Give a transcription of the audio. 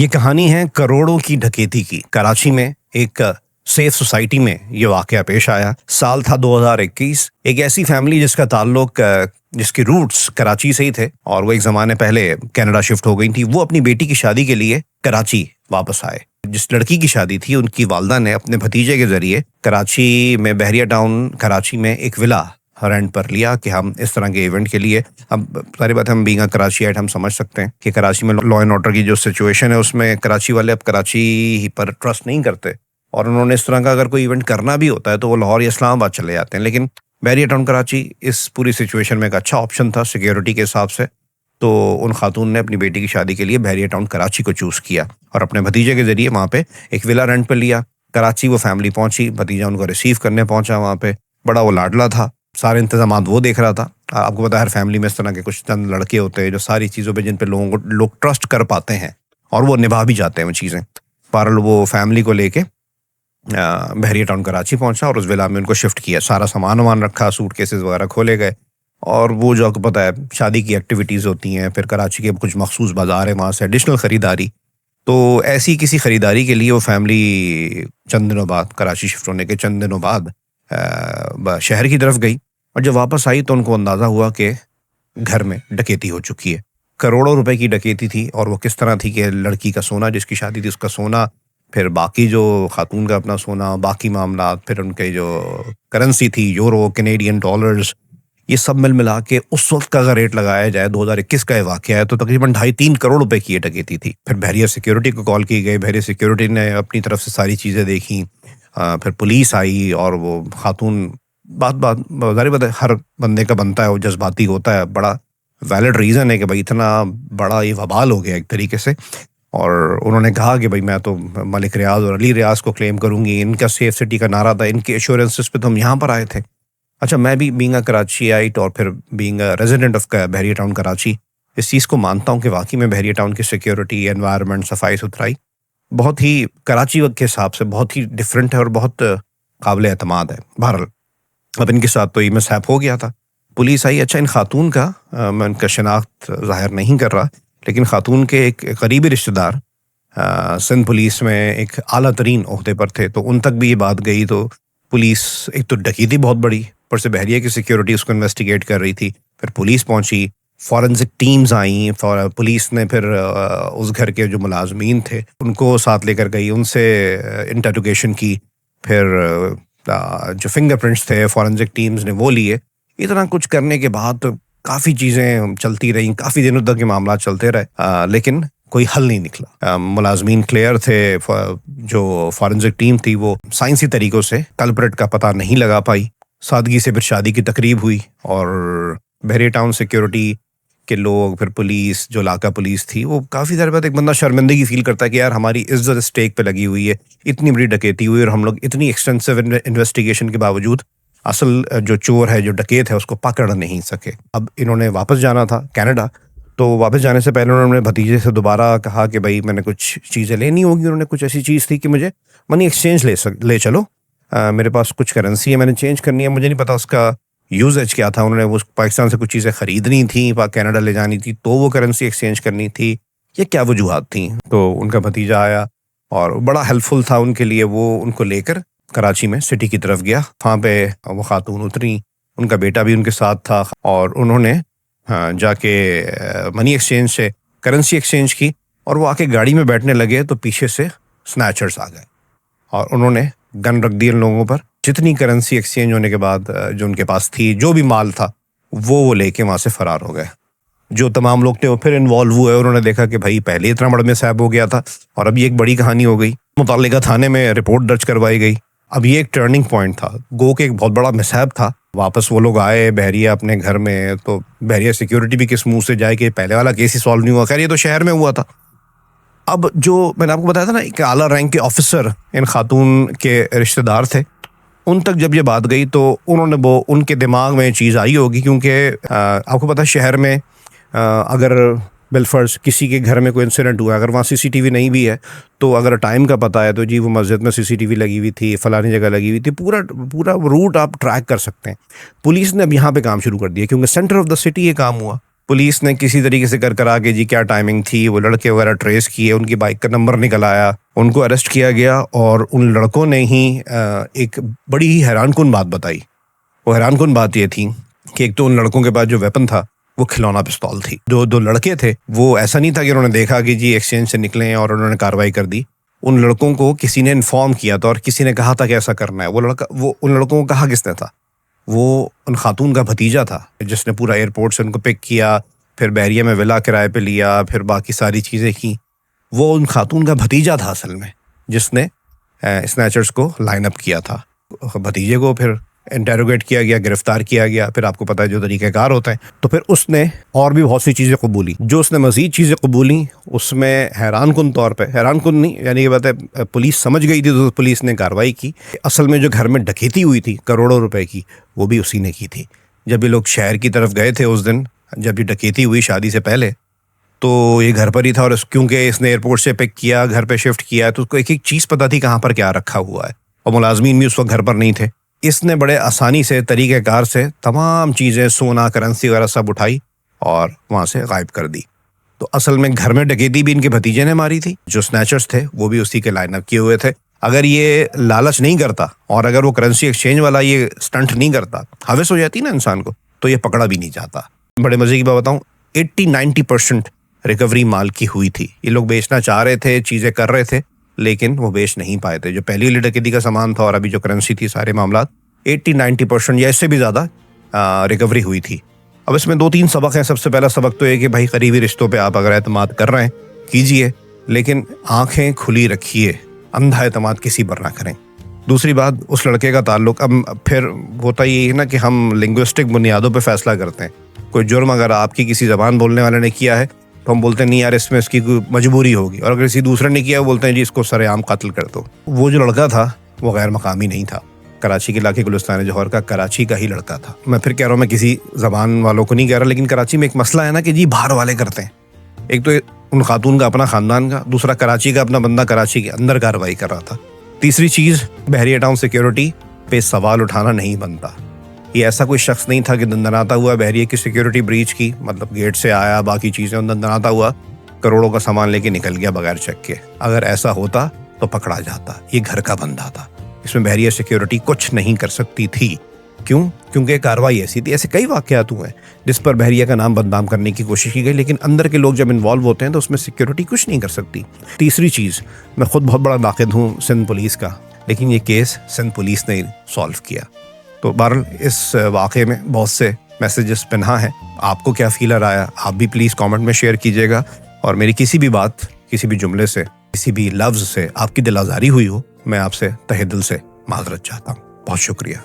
ये कहानी है करोड़ों की डकैती की। कराची में एक सेफ सोसाइटी में ये वाकया पेश आया। साल था 2021। एक ऐसी फैमिली जिसका ताल्लुक जिसके रूट्स कराची से ही थे और वो एक ज़माने पहले कनाडा शिफ्ट हो गई थी, वो अपनी बेटी की शादी के लिए कराची वापस आए। जिस लड़की की शादी थी, उनकी वालदा ने अपने भतीजे के ज़रिए कराची में बहरिया टाउन कराची में एक विला रेंट पर लिया कि हम इस तरह के इवेंट के लिए। अब सारी बात हम बीइंग कराचीआइट हम समझ सकते हैं कि कराची में लॉ एंड ऑर्डर की जो सिचुएशन है उसमें कराची वाले अब कराची ही पर ट्रस्ट नहीं करते और उन्होंने इस तरह का अगर कोई इवेंट करना भी होता है तो वो लाहौर या इस्लामाबाद चले जाते हैं। लेकिन बहरिया टाउन कराची इस पूरी सिचुएशन में एक अच्छा ऑप्शन था सिक्योरिटी के हिसाब से। तो उन खातून ने अपनी बेटी की शादी के लिए बहरिया टाउन कराची को चूज़ किया और अपने भतीजे के ज़रिए वहाँ पे एक विला रेंट पर लिया। कराची वो फैमिली पहुंची, भतीजा उनको रिसीव करने पहुंचा। वहाँ पे बड़ा वो लाडला था, सारे इंतजाम वो देख रहा था। आपको पता है हर फैमिली में इस तरह के कुछ चंद लड़के होते हैं जो सारी चीज़ों पे जिन पे लोग ट्रस्ट कर पाते हैं और वो निभा भी जाते हैं वो चीज़ें। बहरहाल वो फैमिली को लेके बहरिया टाउन कराची पहुंचा और उस विला में उनको शिफ्ट किया। सारा सामान वामान रखा, सूट केसेस वगैरह खोले गए और वो जो आपको पता है शादी की एक्टिविटीज़ होती हैं, फिर कराची के कुछ मखसूस बाज़ार है, वहाँ से एडिशनल ख़रीदारी। तो ऐसी किसी ख़रीदारी के लिए वो फैमिली चंद दिनों बाद, कराची शिफ्ट होने के चंद दिनों बाद शहर की तरफ गई और जब वापस आई तो उनको अंदाज़ा हुआ कि घर में डकैती हो चुकी है। करोड़ों रुपए की डकैती थी और वो किस तरह थी कि लड़की का सोना, जिसकी शादी थी उसका सोना, फिर बाकी जो खातून का अपना सोना, बाकी मामला, फिर उनके जो करेंसी थी यूरो, कैनेडियन डॉलर्स, ये सब मिल मिला के उस वक्त का अगर रेट लगाया जाए 2021 का ये वाकया है तो तकरीबन 2.5-3 करोड़ रुपए की ये डकैती थी। फिर बहरिया सिक्योरिटी को कॉल की गई, बहरिया सिक्योरिटी ने अपनी तरफ से सारी चीज़ें देखी। फिर पुलिस आई और वो खातून बात ज़ाहिर बात है हर बंदे का बनता है, वो जज्बाती होता है, बड़ा वैलिड रीज़न है कि भाई इतना बड़ा ये वबाल हो गया एक तरीके से। और उन्होंने कहा कि भाई मैं तो मलिक रियाज और अली रियाज को क्लेम करूंगी, इनका सेफ सिटी का नारा था, इनके एश्योरेंसेस पे तो हम यहाँ पर आए थे। अच्छा, मैं भी बीइंग अ कराचीआइट और फिर being a resident of Bahria town Karachi, इस चीज़ को मानता हूँ कि वाकई में बहरिया टाउन की सिक्योरिटी, एनवायरनमेंट, सफाई सुथराई बहुत ही कराची के हिसाब से बहुत ही डिफरेंट है और बहुत काबिल एतमाद है। बहरहाल अब इनके साथ तो ये मिसहैप हो गया था। पुलिस आई। अच्छा, इन खातून का मैं उनका शनाख्त ज़ाहिर नहीं कर रहा, लेकिन खातून के एक करीबी रिश्तेदार सिंध पुलिस में एक आला तरीन ओहदे पर थे, तो उन तक भी ये बात गई। तो पुलिस, एक तो डकैती बहुत बड़ी, पर से बहरिया की सिक्योरिटी उसको इन्वेस्टिगेट कर रही थी। फिर पुलिस पहुंची, फॉरेंसिक टीम्स आई, पुलिस ने फिर उस घर के जो मुलाजमीन थे उनको साथ लेकर गई, उनसे इंटरोगेशन की। फिर जो फिंगरप्रिंट्स थे फॉरेंसिक टीम्स ने वो लिए। इतना कुछ करने के बाद तो काफ़ी चीज़ें चलती रहीं, काफ़ी दिनों तक ये मामला चलते रहे, लेकिन कोई हल नहीं निकला। मुलाजमीन क्लियर थे। जो फॉरेंसिक टीम थी वो साइंसी तरीक़ों से कल्प्रिट का पता नहीं लगा पाई। सादगी से फिर शादी की तकरीब हुई और बहरिया टाउन सिक्योरिटी के लोग, फिर पुलिस, जो इलाका पुलिस थी, वो काफ़ी देर बाद एक बंदा शर्मिंदगी फील करता है कि यार हमारी इज्जत स्टेक पे लगी हुई है, इतनी बड़ी डकैती हुई और हम लोग इतनी एक्सटेंसिव इन्वेस्टिगेशन के बावजूद असल जो चोर है, जो डकैत है, उसको पकड़ नहीं सके। अब इन्होंने वापस जाना था कनाडा, तो वापस जाने से पहले उन्होंने भतीजे से दोबारा कहा कि भाई मैंने कुछ चीज़ें लेनी होगी। उन्होंने कुछ ऐसी चीज़ थी कि मुझे मनी एक्सचेंज ले चलो, मेरे पास कुछ करेंसी है, मैंने चेंज करनी है, मुझे नहीं पता उसका यूजेज क्या था। उन्होंने वो पाकिस्तान से कुछ चीज़ें ख़रीदनी थी, कनाडा ले जानी थी, तो वो करेंसी एक्सचेंज करनी थी, ये क्या वजूहात थी। तो उनका भतीजा आया और बड़ा हेल्पफुल था उनके लिए। वो उनको लेकर कराची में सिटी की तरफ गया। वहाँ पे वो खातून उतरी, उनका बेटा भी उनके साथ था और उन्होंने जाके मनी एक्सचेंज से करेंसी एक्सचेंज की और वो आके गाड़ी में बैठने लगे तो पीछे से स्नैचर्स आ गए और उन्होंने गन रख दिए उन लोगों पर। जितनी करेंसी एक्सचेंज होने के बाद जो उनके पास थी, जो भी माल था, वो लेके वहाँ से फरार हो गए। जो तमाम लोग थे वो फिर इन्वॉल्व हुए। उन्होंने देखा कि भाई पहले इतना बड़ा मिसहैप हो गया था और अब ये एक बड़ी कहानी हो गई। मुतल्लिका थाने में रिपोर्ट दर्ज करवाई गई। अब ये एक टर्निंग पॉइंट था, गो के एक बहुत बड़ा मिसहैप था। वापस वो लोग आए बहरिया अपने घर में, तो बहरिया सिक्योरिटी भी किस मुंह से जाए कि पहले वाला केस ही सॉल्व नहीं हुआ। खैर, ये तो शहर में हुआ था। अब जो मैंने आपको बताया था ना, एक आला रैंक के ऑफिसर इन खातून के रिश्तेदार थे, उन तक जब ये बात गई तो उन्होंने वो, उनके दिमाग में चीज़ आई होगी, क्योंकि आपको पता है शहर में अगर बिलफर्ज किसी के घर में कोई इंसिडेंट हुआ, अगर वहाँ सीसीटीवी नहीं भी है तो अगर टाइम का पता है तो जी वो मस्जिद में सीसीटीवी लगी हुई थी, फलानी जगह लगी हुई थी, पूरा रूट आप ट्रैक कर सकते हैं। पुलिस ने अब यहाँ पे काम शुरू कर दिया क्योंकि सेंटर ऑफ द सिटी ये काम हुआ। पुलिस ने किसी तरीके से कर करा के जी क्या टाइमिंग थी, वो लड़के वगैरह ट्रेस किए, उनकी बाइक का नंबर निकल आया, उनको अरेस्ट किया गया। और उन लड़कों ने ही एक बड़ी ही हैरानकुन बात बताई। वो हैरानकुन बात ये थी कि एक तो उन लड़कों के पास जो वेपन था वो खिलौना पिस्तौल थी। दो लड़के थे, वो ऐसा नहीं था कि उन्होंने देखा कि जी एक्सचेंज से निकले और उन्होंने कार्रवाई कर दी। उन लड़कों को किसी ने इन्फॉर्म किया था और किसी ने कहा था कि ऐसा करना है। वो उन लड़कों को कहा किसने था? वो उन खातून का भतीजा था जिसने पूरा एयरपोर्ट से उनको पिक किया, फिर बहरिया में विला किराए पे लिया, फिर बाकी सारी चीज़ें की। वो उन खातून का भतीजा था असल में जिसने स्नैचर्स को लाइन अप किया था। भतीजे को फिर इंटेरोगेट किया गया, गिरफ्तार किया गया। फिर आपको पता है जो तरीक़ेकार होता है। तो फिर उसने और भी बहुत सी चीज़ें कबूली। जो उसने मज़ीद चीज़ें कबूली उसमें हैरानकुन तौर पे, हैरानकुन नहीं यानी ये बात है, पुलिस समझ गई थी तो पुलिस ने कार्रवाई की। असल में जो घर में डकैती हुई थी करोड़ों रुपए की, वो भी उसी ने की थी। जब ये लोग शहर की तरफ गए थे उस दिन, जब ये डकैती हुई शादी से पहले, तो ये घर पर ही था। और क्योंकि इसने एयरपोर्ट से पिक किया, घर पे शिफ्ट किया, तो उसको एक एक चीज़ पता थी कहाँ पर क्या रखा हुआ है। और मुलाजमीन भी उस वक्त घर पर नहीं थे। इसने बड़े आसानी से तरीक़ेकार से तमाम चीज़ें, सोना, करेंसी वगैरह सब उठाई और वहाँ से गायब कर दी। तो असल में घर में डकैती भी इनके भतीजे ने मारी थी। जो स्नैचर्स थे वो भी उसी के लाइन अप किए हुए थे। अगर ये लालच नहीं करता और अगर वो करेंसी एक्सचेंज वाला ये स्टंट नहीं करता, हवस हो जाती ना इंसान को, तो ये पकड़ा भी नहीं जाता। बड़े मज़े की बात बताऊँ, 80-90% रिकवरी माल की हुई थी। ये लोग बेचना चाह रहे थे, चीज़ें कर रहे थे, लेकिन वो बेच नहीं पाए थे। जो पहली डकैती का सामान था और अभी जो करेंसी थी, सारे मामला 80-90% या इससे भी ज़्यादा रिकवरी हुई थी। अब इसमें 2-3 सबक हैं। सबसे पहला सबक तो ये कि भाई करीबी रिश्तों पे आप अगर एतमाद कर रहे हैं कीजिए, लेकिन आंखें खुली रखिए, अंधा एतमाद किसी पर ना करें। दूसरी बात, उस लड़के का ताल्लुक, अब फिर होता ये है ना कि हम लिंग्विस्टिक बुनियादों पे फैसला करते हैं। कोई जुर्म अगर आपकी किसी ज़बान बोलने वाले ने किया है तो हम बोलते हैं नहीं यार इसमें इसकी कोई मजबूरी होगी, और अगर किसी दूसरे ने किया वो बोलते हैं जी इसको सरेआम कत्ल कर दो। वो जो लड़का था वो गैर मकामी नहीं था, कराची के इलाके गुलिस्तान जौहर का, कराची का ही लड़का था। मैं फिर कह रहा हूँ, मैं किसी ज़बान वालों को नहीं कह रहा, लेकिन कराची में एक मसला है ना कि जी बाहर वाले करते हैं। एक तो उन खातून का अपना ख़ानदान का, दूसरा कराची का अपना बंदा कराची के अंदर कार्रवाई कर रहा था। तीसरी चीज़, बहरिया टाउन सिक्योरिटी पे सवाल उठाना नहीं बनता। ये ऐसा कोई शख्स नहीं था कि दंदनाता हुआ बहरिया की सिक्योरिटी ब्रीच की, मतलब गेट से आया, बाकी चीज़ें, दंदनाता हुआ करोड़ों का सामान लेके निकल गया बगैर चेक के। अगर ऐसा होता तो पकड़ा जाता। ये घर का बंदा था, इसमें बहरिया सिक्योरिटी कुछ नहीं कर सकती थी। क्यों? क्योंकि कार्रवाई ऐसी थी। ऐसे कई वाक़यात हुए हैं जिस पर बहरिया का नाम बदनाम करने की कोशिश की गई, लेकिन अंदर के लोग जब इन्वॉल्व होते हैं तो उसमें सिक्योरिटी कुछ नहीं कर सकती। तीसरी चीज़, मैं खुद बहुत बड़ा नाक़िद हूँ सिंध पुलिस का, लेकिन ये केस सिंध पुलिस ने सॉल्व किया। तो बहरहाल इस वाक़े में बहुत से मैसेजेस पिन्हा हैं। आपको क्या फीलर आया, आप भी प्लीज़ कमेंट में शेयर कीजिएगा। और मेरी किसी भी बात, किसी भी जुमले से, किसी भी लफ्ज़ से आपकी दिल आज़ारी हुई हो, मैं आपसे तहे दिल से माज़रत चाहता हूँ। बहुत शुक्रिया।